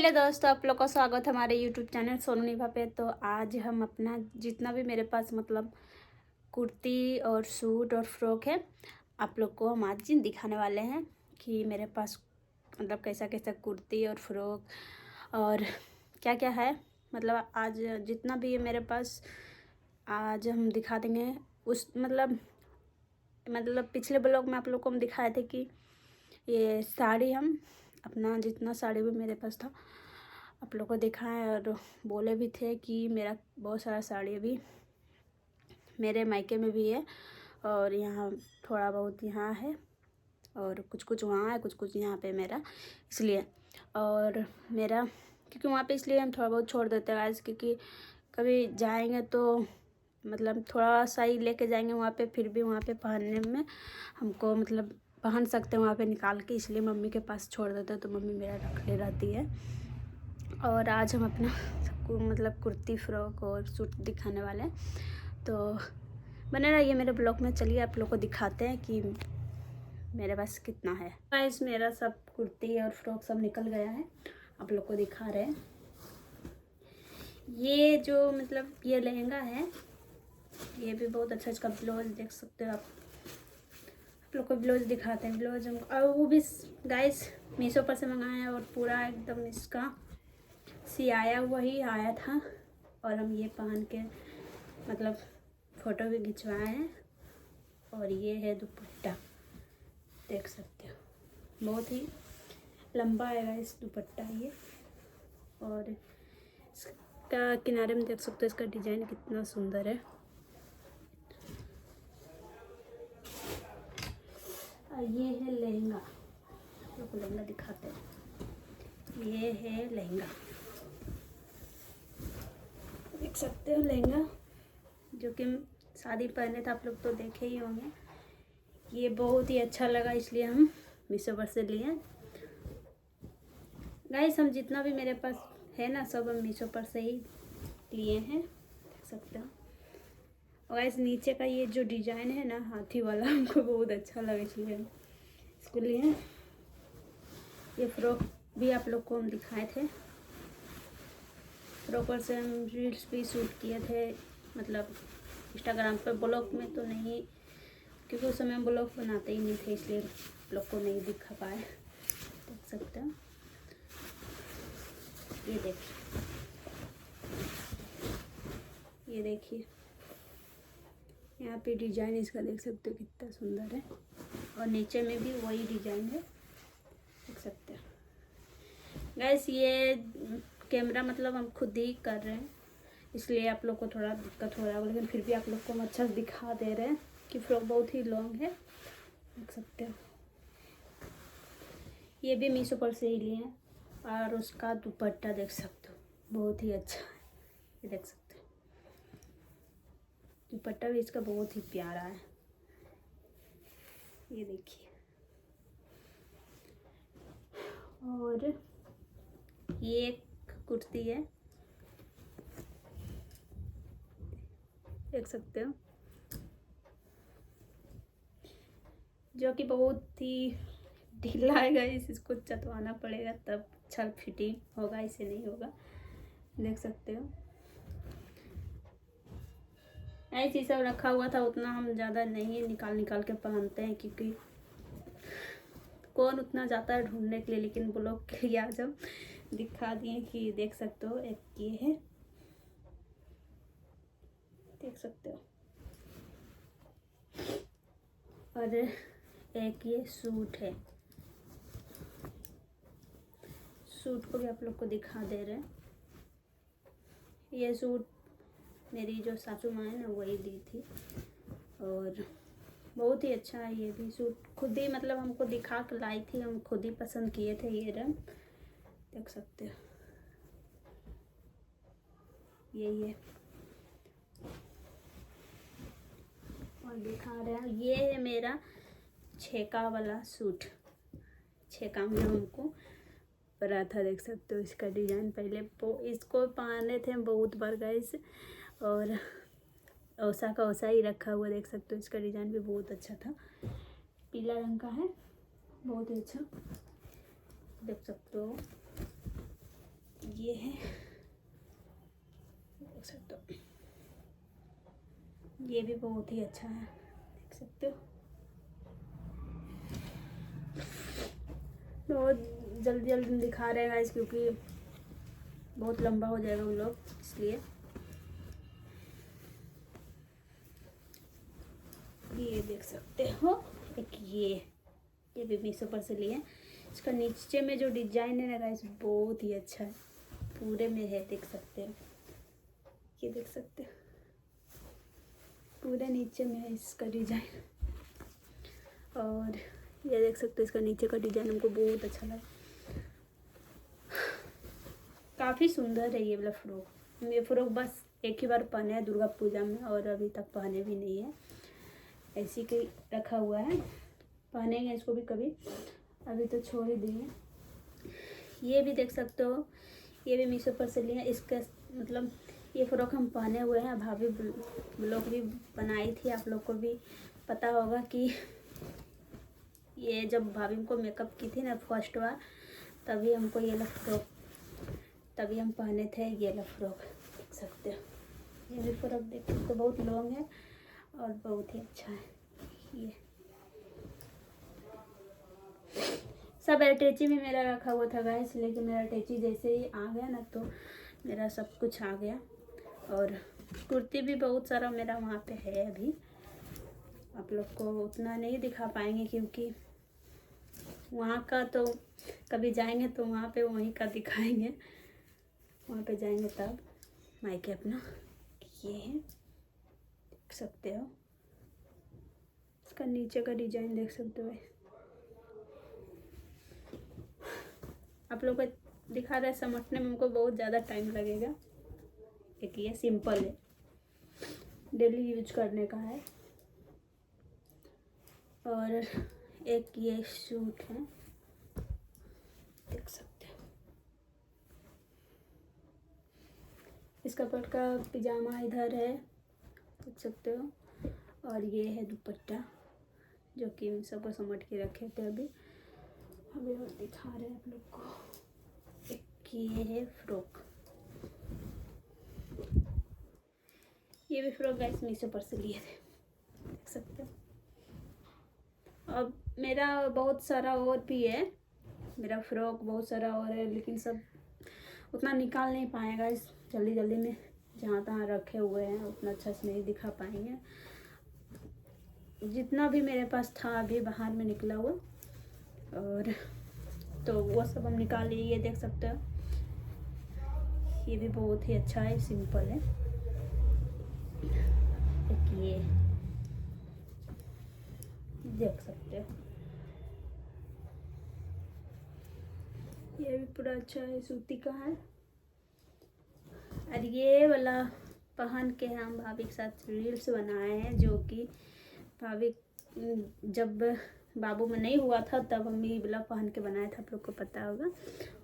Hello दोस्तों, आप लोग का स्वागत है हमारे यूट्यूब चैनल सोनू निभा पे। तो आज हम अपना जितना भी मेरे पास मतलब कुर्ती और सूट और फ्रॉक है, आप लोग को हम आज दिखाने वाले हैं कि मेरे पास मतलब कैसा कैसा कुर्ती और फ्रॉक और क्या क्या है। मतलब आज जितना भी है मेरे पास आज हम दिखा देंगे। उस मतलब पिछले ब्लॉग में आप लोग को हम दिखाए थे कि ये साड़ी हम अपना जितना साड़ी भी मेरे पास था आप लोग को दिखाएं और बोले भी थे कि मेरा बहुत सारा साड़ी अभी मेरे मायके में भी है और यहाँ थोड़ा बहुत यहाँ है और कुछ कुछ वहाँ है, कुछ कुछ यहाँ पे मेरा इसलिए। और मेरा क्योंकि वहाँ पे इसलिए हम थोड़ा बहुत छोड़ देते हैं गाइस, क्योंकि कभी जाएंगे तो मतलब थोड़ा सा ही लेके जाएंगे वहाँ पे, फिर भी वहाँ पे पहनने में हमको मतलब पहन सकते हैं वहाँ पे निकाल के, इसलिए मम्मी के पास छोड़ देते हैं तो मम्मी मेरा रख ले रहती है। और आज हम अपना मतलब कुर्ती फ्रॉक और सूट दिखाने वाले हैं, तो बने रहिए मेरे ब्लॉग में। चलिए आप लोग को दिखाते हैं कि मेरे पास कितना है। गाइस मेरा सब कुर्ती और फ्रॉक सब निकल गया है, आप लोग को दिखा रहे हैं। ये जो मतलब ये लहंगा है, ये भी बहुत अच्छा, इसका ब्लाउज देख सकते हो आप लोग को ब्लाउज दिखाते हैं। ब्लाउज हम और वो भी गाइस मीशो पर से मंगाया है और पूरा एकदम इसका सियाया हुआ ही आया था। और हम ये पहन के मतलब फ़ोटो भी खिंचवाए हैं। और ये है दुपट्टा, देख सकते हो बहुत ही लंबा है इस दुपट्टा ये। और इसका किनारे में देख सकते हो इसका डिज़ाइन कितना सुंदर है। और ये है लहंगा, आपको लहंगा दिखाते हैं। ये है लहंगा, देख सकते हो लहंगा जो कि शादी पहने थे, आप लोग तो देखे ही होंगे। ये बहुत ही अच्छा लगा इसलिए हम मीशो पर से लिए गाइस। हम जितना भी मेरे पास है ना सब हम मीशो पर से ही लिए हैं, देख सकते हो। और गाइस नीचे का ये जो डिज़ाइन है ना हाथी वाला हमको बहुत अच्छा लगा इसलिए हम इसको लिए। ये फ्रॉक भी आप लोग को हम दिखाए थे, फ्रॉक पर से हम रील्स भी शूट किए थे, मतलब इंस्टाग्राम पर। ब्लॉग में तो नहीं, क्योंकि उस समय ब्लॉग बनाते ही नहीं थे, इसलिए लोग को नहीं दिखा पाए, देख सकते हो। ये देखिए, ये देखिए यहाँ पे डिजाइन इसका देख सकते हो कितना सुंदर है। और नीचे में भी वही डिजाइन है, देख सकते हो गाइस। ये कैमरा मतलब हम खुद ही कर रहे हैं, इसलिए आप लोग को थोड़ा दिक्कत हो रहा है, लेकिन फिर भी आप लोग को हम अच्छा दिखा दे रहे हैं कि फ्रॉक बहुत ही लॉन्ग है, देख सकते हो। ये भी मीशो पर से ही लिए हैं। और उसका दुपट्टा देख सकते हो बहुत ही अच्छा है, ये देख सकते हो। दुपट्टा भी इसका बहुत ही प्यारा है, ये देखिए। और ये एक कुर्ती है, देख सकते हो, जो कि बहुत ही ढीला है गाइस, इसको चतवाना पड़ेगा तब अच्छा फिटिंग होगा, इसे नहीं होगा, देख सकते हो। ऐसे ही सब रखा हुआ था, उतना हम ज़्यादा नहीं निकाल निकाल के पहनते हैं, क्योंकि कौन उतना जाता है ढूंढने के लिए। लेकिन ब्लॉग के लिए आज हम दिखा दिए कि देख सकते हो। एक ये है, देख सकते हो। और एक ये सूट है, सूट को भी आप लोग को दिखा दे रहे हैं। ये सूट मेरी जो सासू माँ है ना वही दी थी और बहुत ही अच्छा है। ये भी सूट खुद ही मतलब हमको दिखा के लाई थी, हम खुद ही पसंद किए थे ये रंग, देख सकते हो। ये और दिखा रहे हैं, ये है मेरा छेका वाला सूट, छेका में हमको पड़ा था, देख सकते हो। इसका डिज़ाइन पहले इसको पहने थे बहुत बार गाइस, और ओसा का ओसा ही रखा हुआ, देख सकते हो। इसका डिज़ाइन भी बहुत अच्छा था, पीला रंग का है, बहुत ही अच्छा, देख सकते हो। ये है, देख सकते हो, ये भी बहुत ही अच्छा है, देख सकते हो। बहुत जल्दी जल्दी दिखा रहे हैं गाइस, क्योंकि बहुत लंबा हो जाएगा वो लोग, इसलिए। ये देख सकते हो, एक ये भी मीशो पर से लिए। इसका नीचे में जो डिजाइन है ना गाइस, बहुत ही अच्छा है, पूरे में है, देख सकते हो। ये देख सकते हो, पूरे नीचे में है इसका डिजाइन। और ये देख सकते हो, इसका नीचे का डिजाइन हमको बहुत अच्छा लगा, काफ़ी सुंदर है ये वाला फ्रॉक। ये फ्रॉक बस एक ही बार पहने है दुर्गा पूजा में, और अभी तक पहने भी नहीं है, ऐसी के रखा हुआ है। पहनेंगे इसको भी कभी, अभी तो छोड़ ही दिए। ये भी देख सकते हो, ये भी मीशो पर से लिए। इसका मतलब ये फ्रॉक हम पहने हुए हैं, भाभी ब्लॉग भी बनाई थी, आप लोग को भी पता होगा कि ये जब भाभी को मेकअप की थी ना फर्स्ट बार, तभी हमको ये फ्रॉक, तभी हम पहने थे ये फ्रॉक, देख सकते हो। ये भी फ्रॉक देख सकते हो, बहुत लॉन्ग है और बहुत ही अच्छा है। ये सब अटैची में मेरा रखा हुआ था गाइस, लेकिन मेरा अटैची जैसे ही आ गया ना, तो मेरा सब कुछ आ गया। और कुर्ती भी बहुत सारा मेरा वहाँ पे है अभी, आप लोग को उतना नहीं दिखा पाएंगे, क्योंकि वहाँ का तो कभी जाएंगे तो वहाँ पे वहीं का दिखाएंगे, वहाँ पे जाएंगे तब मायके अपना। ये है, देख सकते हो, इसका नीचे का डिजाइन देख सकते हो। आप लोग को दिखा रहा है, समझने में हमको बहुत ज़्यादा टाइम लगेगा। एक ये सिंपल है, डेली यूज करने का है। और एक ये सूट है, देख सकते हो, इसका पट का पिजामा इधर है, देख सकते हो। और ये है दुपट्टा, जो कि इन सबको समझ के रखे थे अभी और दिखा रहे हैं आप लोग को। एक ये है फ्रॉक, ये भी फ्रॉक गाइस मीशो पर से लिए थे, देख सकते हो। अब मेरा बहुत सारा और भी है, मेरा फ्रॉक बहुत सारा और है, लेकिन सब उतना निकाल नहीं पाए गाइस, जल्दी जल्दी में जहाँ तहाँ रखे हुए हैं, उतना अच्छा से नहीं दिखा पाएंगे। जितना भी मेरे पास था अभी बाहर में निकला हुआ, और तो वो सब हम निकाल लिए। ये देख सकते हो, ये भी बहुत ही अच्छा है, सिंपल है। एक ये देख सकते हो, ये भी पूरा अच्छा है, सूती का है। और ये वाला पहन के हम भाभी के साथ रील्स बनाए हैं, जो कि भाभी जब बाबू में नहीं हुआ था तब हम ये वाला पहन के बनाया था, आप लोग को पता होगा।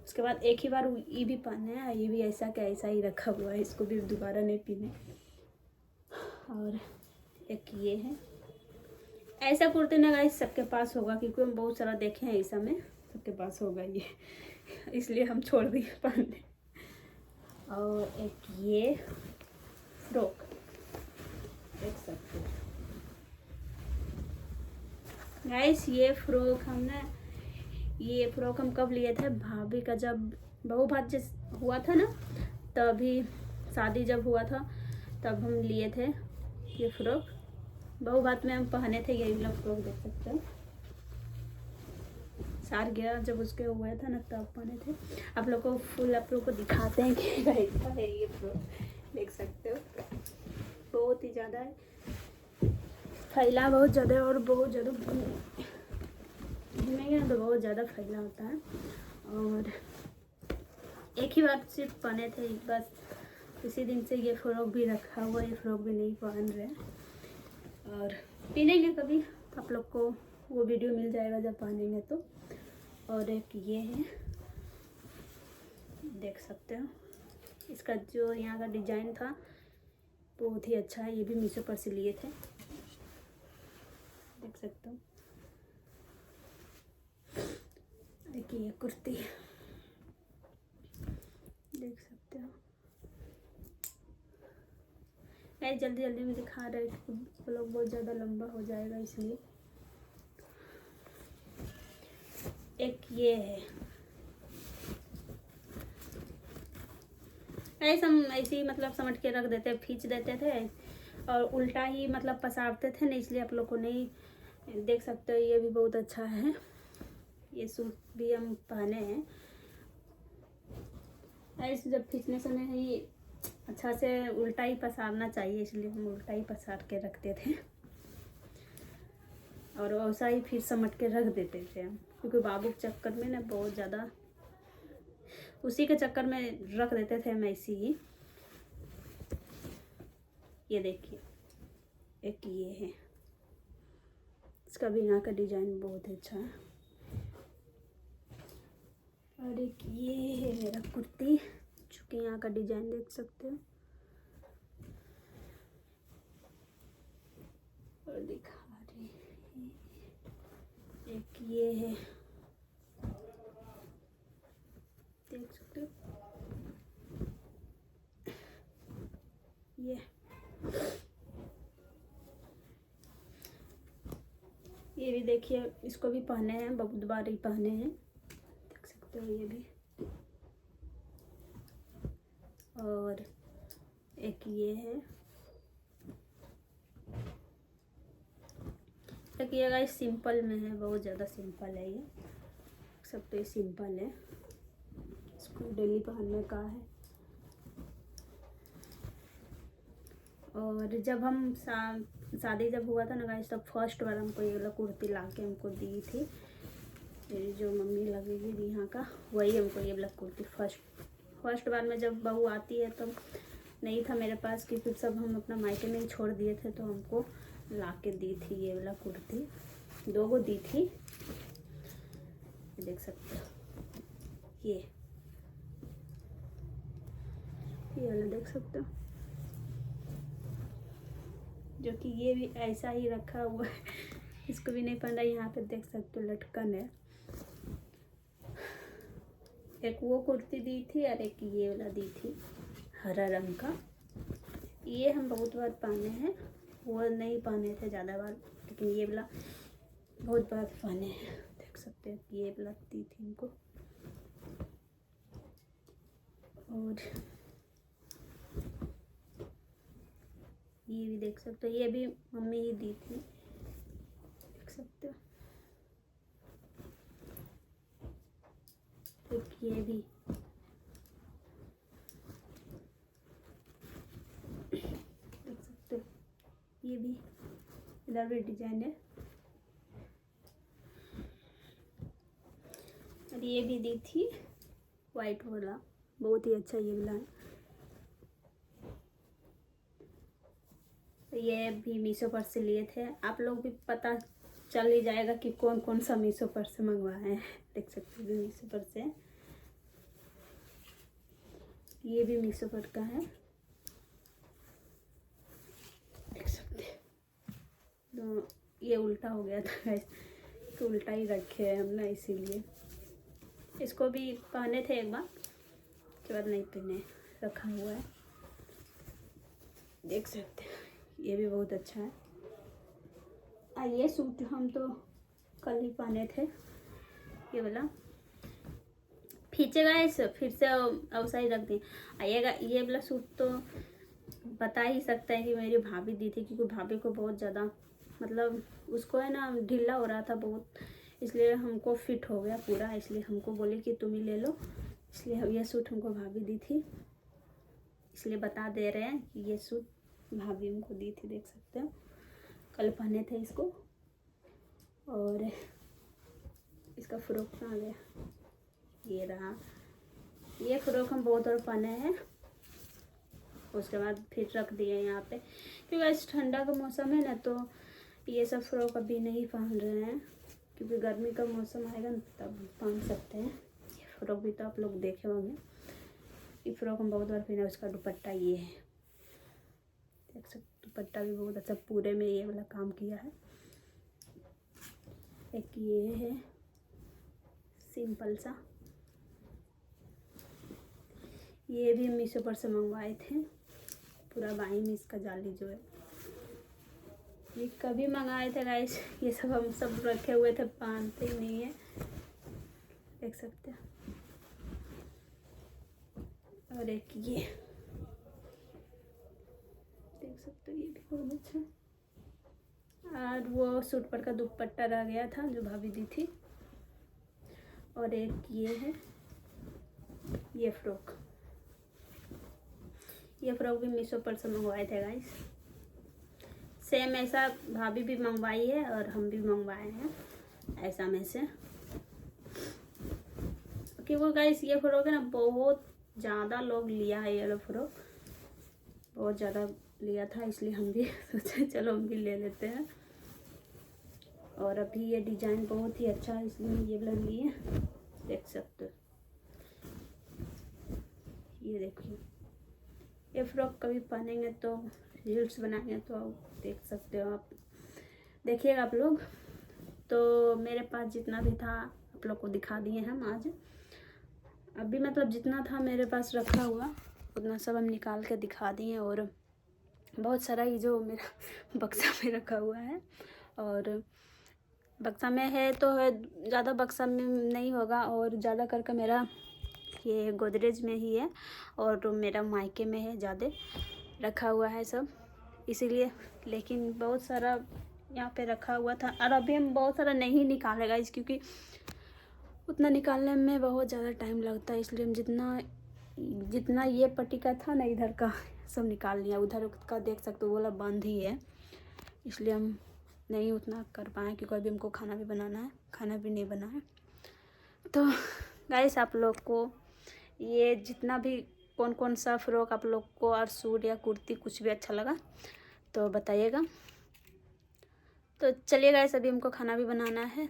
उसके बाद एक ही बार ये भी पहने हैं, ये भी ऐसा का ऐसा ही रखा हुआ है, इसको भी दोबारा नहीं पहने। और एक ये है, ऐसा कुर्ती ना गाइस सबके पास होगा, क्योंकि हम बहुत सारा देखे हैं, ऐसा में सबके पास होगा ये, इसलिए हम छोड़ दिए पहनने। और एक ये फ्रॉक देख सकते हो गाइस, ये फ्रॉक हम कब लिए थे, भाभी का जब बहू भात जिस हुआ था ना, तभी शादी जब हुआ था तब हम लिए थे ये फ्रॉक। बहू भात में हम पहने थे यही वाला फ्रॉक, देख सकते हो। सार गया जब उसके हुआ था ना, तब पहने थे। आप लोग को फुल आप लोग को दिखाते हैं कि कैसा है ये फ्रॉक, देख सकते हो। बहुत ही ज़्यादा है, फैला बहुत ज़्यादा है, और बहुत ज़्यादा घूमेंगे ना तो बहुत ज़्यादा फैला होता है। और एक ही बार सिर्फ पहने थे, बस इसी दिन से ये फ्रॉक भी रखा हुआ है, ये फ्रॉक भी नहीं पहन रहे, और पहनेंगे कभी, आप लोग को वो वीडियो मिल जाएगा जब पहनेंगे तो। और एक ये है, देख सकते हो, इसका जो यहाँ का डिजाइन था बहुत ही अच्छा है, ये भी मीशो पर से लिए थे, देख सकते हो। देखिए कुर्ती देख सकते हो। मैं जल्दी जल्दी में दिखा रहे थे, ब्लॉग बहुत ज़्यादा लंबा हो जाएगा इसलिए। एक ये है, ऐसे हम ऐसे ही मतलब समझ के रख देते, खींच देते थे और उल्टा ही मतलब पसारते थे ना, इसलिए आप लोग को नहीं देख सकते हो। ये भी बहुत अच्छा है, ये सूट भी हम पहने हैं। ऐसे जब खींचने समय ही अच्छा से उल्टा ही पसारना चाहिए, इसलिए हम उल्टा ही पसार के रखते थे और वैसा ही फिर समट के रख देते थे हम, क्योंकि बाबू के चक्कर में ना बहुत ज़्यादा उसी के चक्कर में रख देते थे हम ऐसे ही। ये देखिए, एक ये है, इसका भी यहाँ का डिजाइन बहुत अच्छा है। और एक ये है मेरा कुर्ती, चूँकि यहाँ का डिजाइन देख सकते हो। और दिखा रही है, एक ये है, देख सकते हो ये भी देखिए, इसको भी पहने हैं, बहुत बार ही पहने हैं, देख सकते हो ये भी। और एक ये है, देखिए गाइस सिंपल में है, बहुत ज़्यादा सिंपल है ये, देख सकते हो सिंपल है, इसको डेली पहनने का है। और जब हम शादी जब हुआ था ना गाइस, तब फर्स्ट बार हमको ये वाला कुर्ती ला के हमको दी थी, मेरी जो मम्मी लगेगी दी यहाँ का, वही हमको ये वाला कुर्ती फर्स्ट बार में जब बहू आती है तब नहीं था मेरे पास, क्योंकि सब हम अपना मायके में ही छोड़ दिए थे, तो हमको ला के दी थी ये वाला कुर्ती, 2 गो दी थी, देख सकते हो ये वाला देख सकते हो, जो कि ये भी ऐसा ही रखा हुआ है, इसको भी नहीं पहना। यहाँ पे देख सकते हो लटकन है, एक वो कुर्ती दी थी और एक ये वाला दी थी हरा रंग का। ये हम बहुत बार पहने हैं, वो नहीं पहने थे ज़्यादा बार, लेकिन ये वाला बहुत बार पहने हैं, देख सकते हो ये वाला दी थी हमको। और ये भी देख सकते हो, ये भी मम्मी ही दी थी, देख सकते हो। एक ये भी देख सकते हो, ये भी इधर भी डिजाइन है। और ये भी दी थी वाइट वाला, बहुत ही अच्छा ये वाला है। ये भी मीशो पर से लिए थे, आप लोग भी पता चल ही जाएगा कि कौन कौन सा मीशो पर से मंगवाए हैं, देख सकते हो मीशो पर से। ये भी मीशो पर का है, देख सकते हैं। तो ये उल्टा हो गया था, तो उल्टा ही रखे हैं हम ना, इसीलिए इसको भी पहने थे एक बार, उसके बाद नहीं पहने, रखा हुआ है, देख सकते हैं। ये भी बहुत अच्छा है। ये सूट हम तो कल ही पहने थे, ये वाला खींचेगा ऐसे फिर से ऐसा ही रख दी। आइएगा, ये वाला सूट तो बता ही सकता है कि मेरी भाभी दी थी, क्योंकि भाभी को बहुत ज़्यादा मतलब उसको है ना ढीला हो रहा था बहुत, इसलिए हमको फिट हो गया पूरा, इसलिए हमको बोले कि तुम ही ले लो, इसलिए ये सूट हमको भाभी दी थी, इसलिए बता दे रहे हैं कि ये सूट भाभी हमको दी थी, देख सकते हो कल पहने थे इसको। और इसका फ्रॉक कहाँ गया, ये रहा, ये फ्रॉक हम बहुत और पहने हैं, उसके बाद फिर रख दिए यहाँ पे, क्योंकि आज ठंडा का मौसम है ना, तो ये सब फ्रॉक अभी नहीं पहन रहे हैं, क्योंकि गर्मी का मौसम आएगा ना तब पहन सकते हैं। ये फ्रॉक भी तो आप लोग देखे होंगे, ये फ्रॉक हम बहुत बार पहने। उसका दुपट्टा ये है, देख सकते, दुपट्टा भी बहुत अच्छा, पूरे में ये वाला काम किया है। एक ये है सिंपल सा, ये भी मीशो पर से मंगवाए थे, पूरा बाई में इसका जाली जो है। ये कभी मंगाए थे गाइस, ये सब हम सब रखे हुए थे, पहनते ही नहीं है, देख सकते हैं। और एक ये देख सकते हो, ये भी बहुत अच्छा। और वो सूट पर का दुपट्टा रह गया था जो भाभी दी थी। और एक ये है, ये फ्रॉक भी मीशो पर से मंगवाए थे गाइस। सेम ऐसा भाभी भी मंगवाई है और हम भी मंगवाए हैं ऐसा में से। क्योंकि गाइस ये फ्रॉक है ना, बहुत ज़्यादा लोग लिया है, ये फ्रॉक बहुत ज़्यादा लिया था, इसलिए हम भी सोचे चलो हम भी ले लेते हैं। और अभी ये डिज़ाइन बहुत ही अच्छा है, इसलिए ये वाला लिए, देख सकते हो। ये देखिए, ये फ्रॉक कभी पहनेंगे तो रील्स बनाएंगे तो आप देख सकते हो, आप देखिएगा आप लोग। तो मेरे पास जितना भी था आप लोग को दिखा दिए हम आज। अभी मतलब जितना था मेरे पास रखा हुआ उतना सब हम निकाल के दिखा दिए। और बहुत सारा ये जो मेरा बक्सा में रखा हुआ है, और बक्सा में है तो है, ज़्यादा बक्सा में नहीं होगा, और ज़्यादा करके मेरा ये गोदरेज में ही है, और मेरा मायके में है ज़्यादा रखा हुआ है सब, इसीलिए। लेकिन बहुत सारा यहाँ पे रखा हुआ था, और अभी हम बहुत सारा नहीं निकालेगा इस, क्योंकि उतना निकालने में बहुत ज़्यादा टाइम लगता है, इसलिए हम जितना ये पट्टी का था ना इधर का सब निकाल लिया। उधर का देख सकते हो वो वाला बंद ही है, इसलिए हम नहीं उतना कर पाए, क्योंकि अभी हमको खाना भी बनाना है, खाना भी नहीं बना है। तो गाइस आप लोग को ये जितना भी कौन कौन सा फ्रॉक आप लोग को और सूट या कुर्ती कुछ भी अच्छा लगा तो बताइएगा। तो चलिए गाइस, अभी हमको खाना भी बनाना है।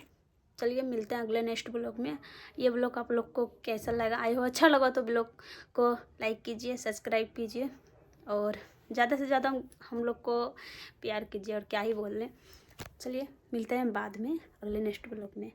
चलिए मिलते हैं अगले नेक्स्ट ब्लॉग में। ये ब्लॉग आप लोग को कैसा लगा, आई हो अच्छा लगा तो ब्लॉग को लाइक कीजिए, सब्सक्राइब कीजिए, और ज़्यादा से ज़्यादा हम लोग को प्यार कीजिए, और क्या ही बोल लें। चलिए मिलते हैं बाद में अगले नेक्स्ट ब्लॉग में।